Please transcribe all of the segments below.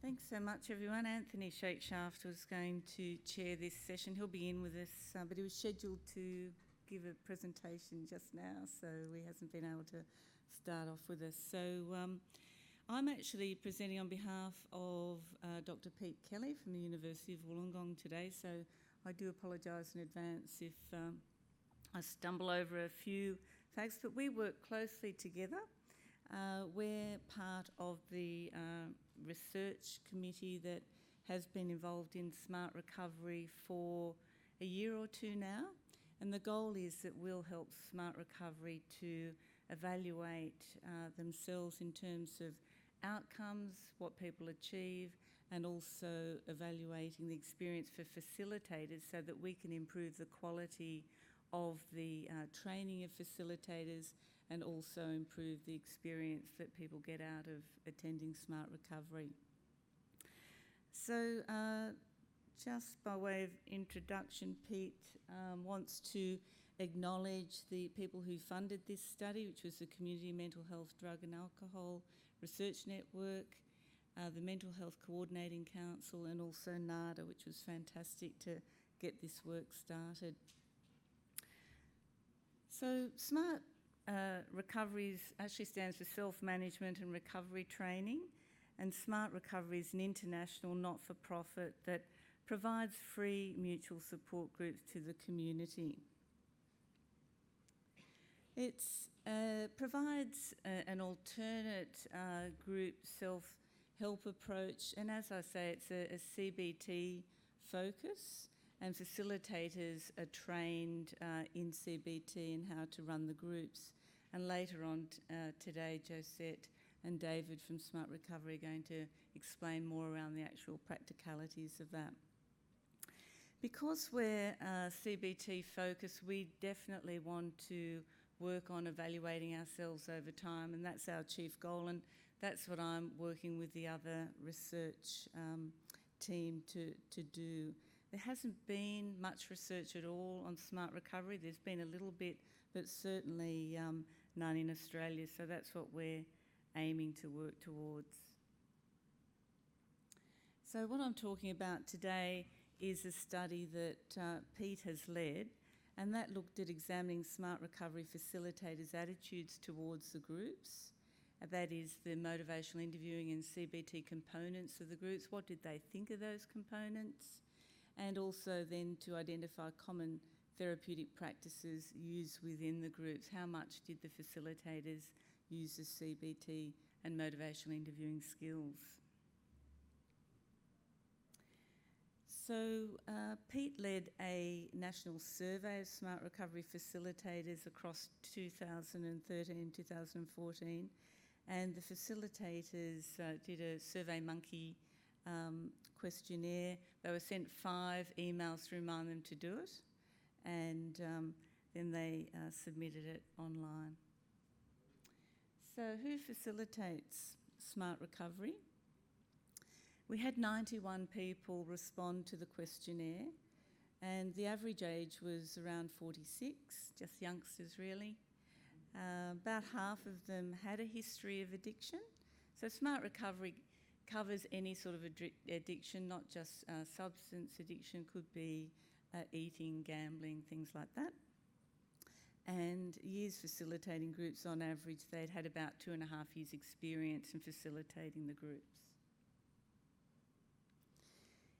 Thanks so much, everyone. Anthony Shakeshaft was going to chair this session. He'll be in with us, but he was scheduled to give a presentation just now, so he hasn't been able to start off with us. So I'm actually presenting on behalf of Dr. Pete Kelly from the University of Wollongong today, so I do apologise in advance if I stumble over a few facts, but we work closely together. We're part of the research committee that has been involved in smart recovery for a year or two now, and the goal is that we'll help smart recovery to evaluate themselves in terms of outcomes, what people achieve, and also evaluating the experience for facilitators so that we can improve the quality of the training of facilitators and also improve the experience that people get out of attending smart recovery. So just by way of introduction, Pete wants to acknowledge the people who funded this study, which was the Community Mental Health, Drug and Alcohol Research Network, the Mental Health Coordinating Council, and also NADA, which was fantastic to get this work started. So SMART recovery actually stands for Self-Management and Recovery Training, and Smart Recovery is an international not-for-profit that provides free mutual support groups to the community. It provides an alternate group self-help approach, and as I say, it's a CBT focus, and facilitators are trained in CBT and how to run the groups. And later on today, Josette and David from Smart Recovery are going to explain more around the actual practicalities of that. Because we're CBT focused, we definitely want to work on evaluating ourselves over time, and that's our chief goal, and that's what I'm working with the other research team to do. There hasn't been much research at all on smart recovery. There's been a little bit, but certainly none in Australia, so that's what we're aiming to work towards. So what I'm talking about today is a study that Pete has led, and that looked at examining smart recovery facilitators' attitudes towards the groups. That is the motivational interviewing and CBT components of the groups. What did they think of those components? And also then to identify common therapeutic practices used within the groups. How much did the facilitators use the CBT and motivational interviewing skills? So Pete led a national survey of smart recovery facilitators across 2013-2014, and the facilitators did a SurveyMonkey questionnaire. They were sent 5 emails to remind them to do it, and then they submitted it online. So who facilitates smart recovery? We had 91 people respond to the questionnaire, and the average age was around 46, just youngsters really. About half of them had a history of addiction. So smart recovery covers any sort of addiction, not just substance addiction, could be eating, gambling, things like that. And years facilitating groups, on average, they'd had about 2.5 years' experience in facilitating the groups.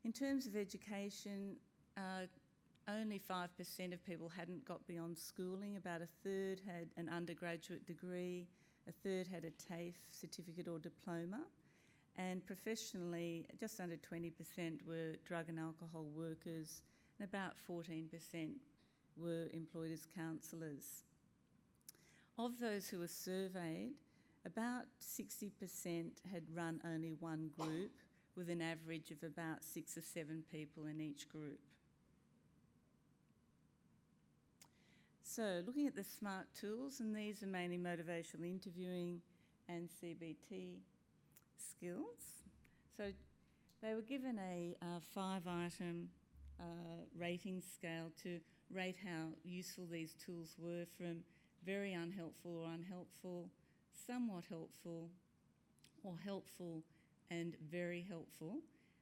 In terms of education, only 5% of people hadn't got beyond schooling. About a third had an undergraduate degree, a third had a TAFE certificate or diploma, and professionally, just under 20% were drug and alcohol workers, and about 14% were employed as counsellors. Of those who were surveyed, about 60% had run only one group, with an average of about 6 or 7 people in each group. So looking at the SMART tools, and these are mainly motivational interviewing and CBT skills. So they were given a 5-item rating scale to rate how useful these tools were, from very unhelpful or unhelpful, somewhat helpful, or helpful and very helpful.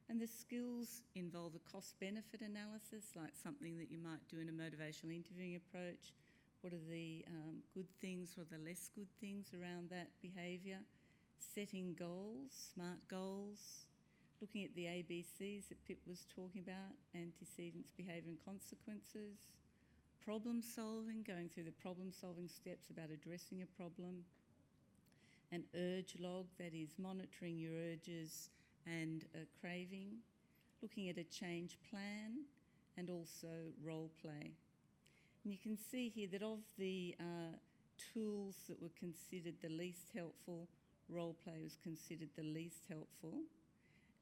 And the skills involve a cost-benefit analysis, like something that you might do in a motivational interviewing approach. What are the good things, what are the less good things around that behaviour? Setting goals, SMART goals, looking at the ABCs that Pip was talking about, antecedents, behaviour and consequences, problem solving, going through the problem solving steps about addressing a problem, an urge log, that is monitoring your urges and craving, looking at a change plan, and also role play. And you can see here that of the tools that were considered the least helpful, role play was considered the least helpful,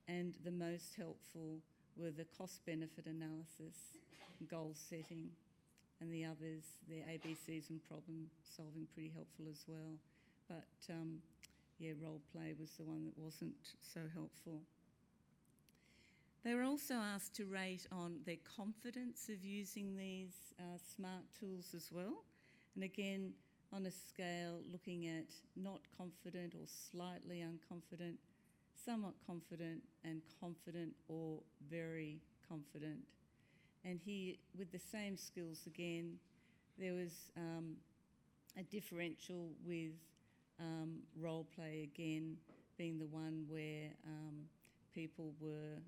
and the most helpful were the cost-benefit analysis, goal setting, and the others, the ABCs and problem solving, pretty helpful as well. But yeah, role play was the one that wasn't so helpful. They were also asked to rate on their confidence of using these SMART tools as well. And again, on a scale looking at not confident or slightly unconfident, somewhat confident and confident or very confident. And here, with the same skills again, there was a differential with role play again being the one where people were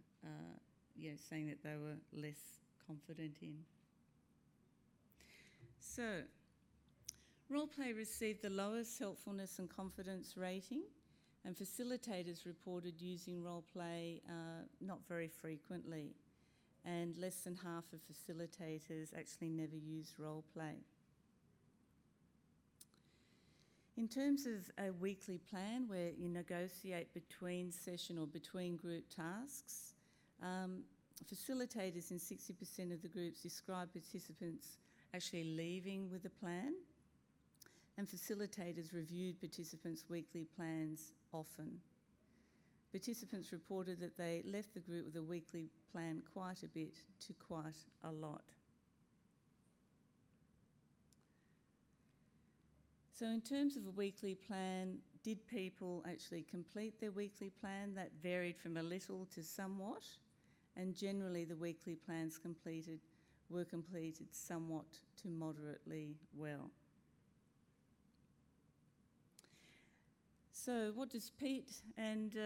saying that they were less confident in. So, role play received the lowest helpfulness and confidence rating, and facilitators reported using role play not very frequently, and less than half of facilitators actually never used role play. In terms of a weekly plan where you negotiate between session or between group tasks, facilitators in 60% of the groups describe participants actually leaving with a plan, and facilitators reviewed participants' weekly plans often. Participants reported that they left the group with a weekly plan quite a bit to quite a lot. So in terms of a weekly plan, did people actually complete their weekly plan? That varied from a little to somewhat, and generally the weekly plans were completed somewhat to moderately well. So what does Pete and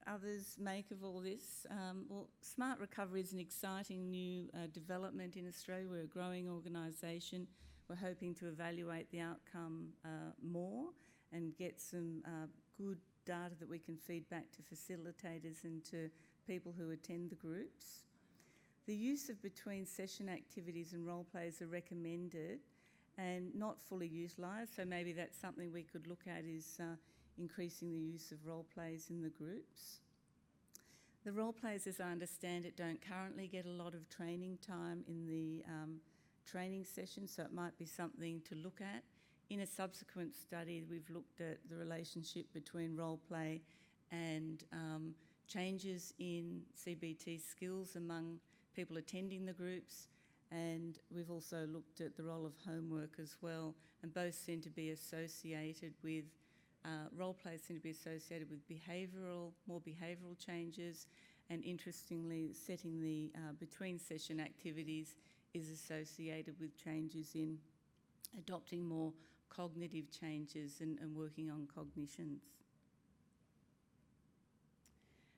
others make of all this? Well, Smart Recovery is an exciting new development in Australia. We're a growing organisation. We're hoping to evaluate the outcome more and get some good data that we can feed back to facilitators and to people who attend the groups. The use of between session activities and role plays are recommended and not fully utilised, so maybe that's something we could look at is increasing the use of role plays in the groups. The role plays, as I understand it, don't currently get a lot of training time in the training session, so it might be something to look at. In a subsequent study, we've looked at the relationship between role play and changes in CBT skills among people attending the groups, and we've also looked at the role of homework as well, and both seem to be associated with role plays seem to be associated with more behavioural changes, and interestingly, setting the between session activities is associated with changes in adopting more cognitive changes and working on cognitions.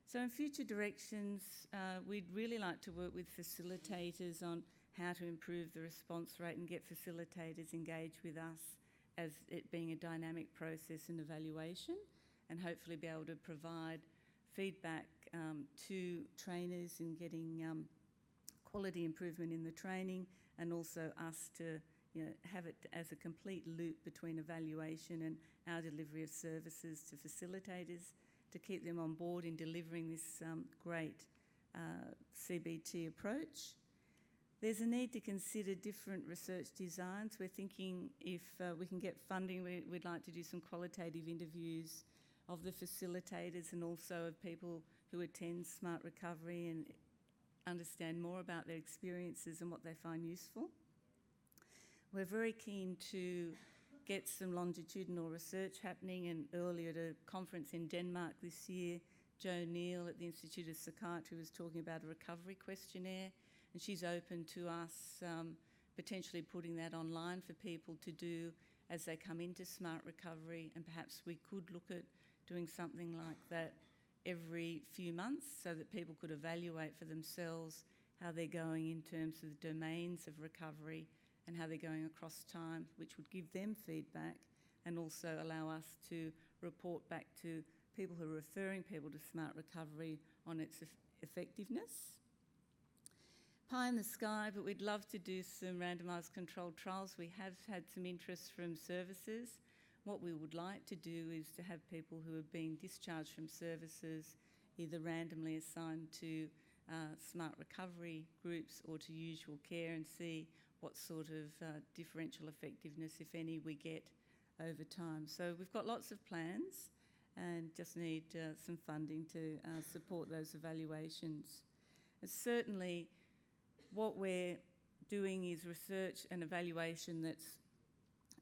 So in future directions, we'd really like to work with facilitators on how to improve the response rate and get facilitators engaged with us as it being a dynamic process and evaluation, and hopefully be able to provide feedback to trainers in getting quality improvement in the training, and also us to have it as a complete loop between evaluation and our delivery of services to facilitators to keep them on board in delivering this great CBT approach. There's a need to consider different research designs. We're thinking if we can get funding, we'd like to do some qualitative interviews of the facilitators and also of people who attend Smart Recovery and understand more about their experiences and what they find useful. We're very keen to get some longitudinal research happening, and earlier at a conference in Denmark this year, Jo Neal at the Institute of Psychiatry was talking about a recovery questionnaire, and she's open to us potentially putting that online for people to do as they come into smart recovery, and perhaps we could look at doing something like that every few months so that people could evaluate for themselves how they're going in terms of the domains of recovery and how they're going across time, which would give them feedback and also allow us to report back to people who are referring people to smart recovery on its effectiveness. Pie in the sky, but we'd love to do some randomised controlled trials. We have had some interest from services. What we would like to do is to have people who are being discharged from services either randomly assigned to smart recovery groups or to usual care and see what sort of differential effectiveness, if any, we get over time. So we've got lots of plans and just need some funding to support those evaluations. And certainly what we're doing is research and evaluation that's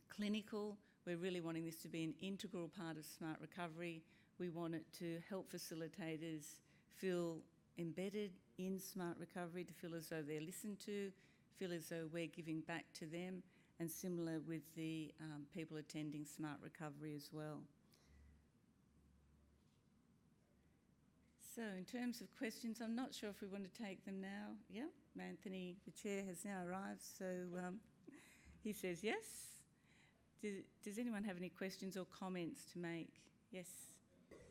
clinical. We're really wanting this to be an integral part of smart recovery. We want it to help facilitators feel embedded in smart recovery, to feel as though they're listened to, feel as though we're giving back to them, and similar with the people attending smart recovery as well. So in terms of questions, I'm not sure if we want to take them now. Yeah, Anthony, the chair, has now arrived, so he says yes. Does anyone have any questions or comments to make? Yes.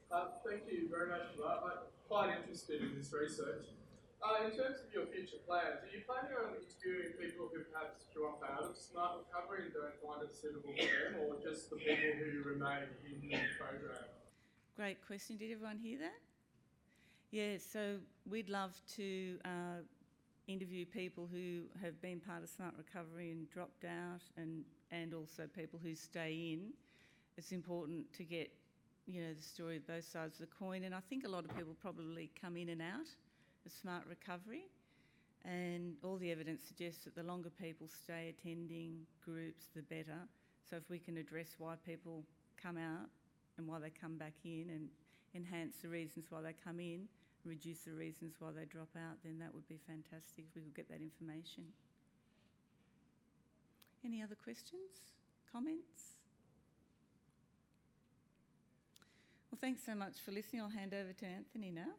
Thank you very much for that. I'm quite interested in this research. In terms of your future plans, are you planning on interviewing people who perhaps drop out of smart recovery and don't find it suitable for them, or just the people who remain in the program? Great question. Did everyone hear that? Yeah, so we'd love to interview people who have been part of smart recovery and dropped out, and also people who stay in. It's important to get, the story of both sides of the coin, and I think a lot of people probably come in and out of smart recovery, and all the evidence suggests that the longer people stay attending groups, the better. So if we can address why people come out and why they come back in and enhance the reasons why they come in, reduce the reasons why they drop out, then that would be fantastic if we could get that information. Any other questions, comments? Well, thanks so much for listening. I'll hand over to Anthony now.